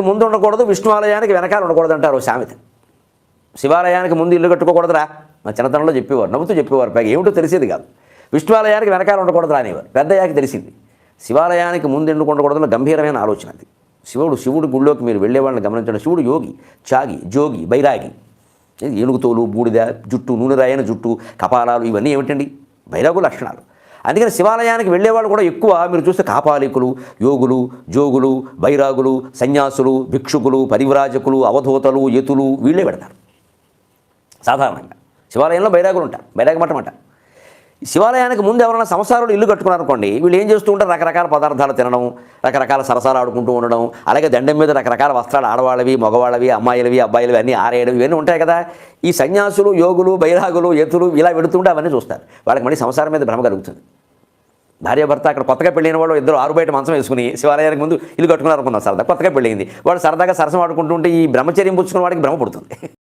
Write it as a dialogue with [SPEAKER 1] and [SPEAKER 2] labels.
[SPEAKER 1] ముందు ఉండకూడదు, విష్ణు ఆలయానికి వెనకాల ఉండకూడదు అంటారు సామెత. శివాలయానికి ముందు ఇల్లు కట్టుకోకూడదురా మా చిన్నతనంలో చెప్పేవారు, నవ్వుతూ చెప్పేవారు. పైగా ఏమిటో తెలిసేది కాదు. విష్ణు ఆలయానికి వెనకాల ఉండకూడదురా అనేవారు. పెద్దయ్యాకి తెలిసింది శివాలయానికి ముందు ఎందుకు ఉండకూడదు గంభీరమైన ఆలోచన అది. శివుడు గుళ్ళోకి మీరు వెళ్ళేవాళ్ళని గమనించండి. శివుడు యోగి, త్యాగి, జోగి, బైరాగి. ఏనుగుతోలు, బూడిద జుట్టు, నూనె రాయన జుట్టు, కపాలాలు ఇవన్నీ ఏమిటండి? బైరాగు లక్షణాలు. అందుకని శివాలయానికి వెళ్ళేవాళ్ళు కూడా ఎక్కువ మీరు చూస్తే కాపాలికులు, యోగులు, జోగులు, బైరాగులు, సన్యాసులు, భిక్షుకులు, పరివ్రాజకులు, అవధూతలు, యతులు వీళ్ళే పెడతారు. సాధారణంగా శివాలయంలో బైరాగులు ఉంటారు, బైరాగ మఠం అంటారు. శివాలయానికి ముందు ఎవరైనా సంసారాలు ఇల్లు కట్టుకున్నారనుకోండి, వీళ్ళు ఏం చేస్తూ ఉంటారు? రకరకాల పదార్థాలు తినడం, రకరకాల సరసాలు ఆడుకుంటూ ఉండడం, అలాగే దండం మీద రకరకాల వస్త్రాలు ఆడవాళ్ళవి, మగవాళ్ళవి, అమ్మాయిలవి, అబ్బాయిలవి అన్నీ ఆరేయడం ఇవన్నీ ఉంటాయి కదా. ఈ సన్యాసులు, యోగులు, బైరాగులు, యతులు ఇలా పెడుతుంటే అవన్నీ చూస్తారు. వాళ్ళకి మళ్ళీ సంసారం మీద భ్రమ కలుగుతుంది. భార్యాభర్త అక్కడ కొత్తగా పెళ్ళైన వాళ్ళు ఇద్దరు ఆరు బయట మంచం వేసుకుని శివాలయానికి ముందు ఇల్లు కట్టుకున్నారు అనుకున్నారు. సరదా కొత్తగా పెళ్ళయింది, వాళ్ళు సరదాగా సరసం ఆడుకుంటుంటే ఈ బ్రహ్మచర్యం పుచ్చుకున్న వాడికి భ్రమ పుడుతుంది.